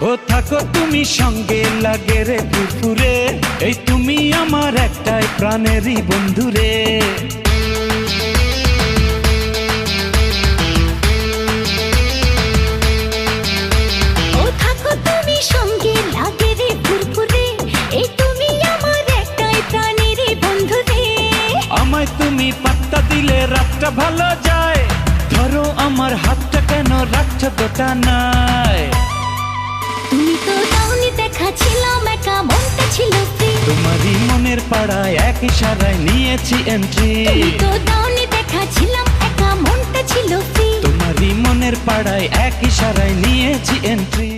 ও থাকো তুমি সঙ্গে লাগে রে ফুরফুরে, এই তুমি আমার একটাই প্রাণেরই বন্ধুরে। ও থাকো তুমি সঙ্গে লাগে রে ফুরফুরে, এই তুমি আমার একটাই প্রাণেরই বন্ধুরে। আমায় তুমি পাত্তা দিলে রাতটা ভালো যায়, ধরো আমার হাতটা কেন রাখছো গোটা নাই। তুমি তো দাওনি দেখা, ছিলাম একা, মনটা ছিল ফ্রি। তোমারই মনের পাড়ায় এক ইশারায় নিয়েছি এন্ট্রি। তুমি তো দাওনি দেখা, ছিলাম একা, মনটা ছিল ফ্রি। তোমারই মনের পাড়ায় এক ইশারায় নিয়েছি এন্ট্রি।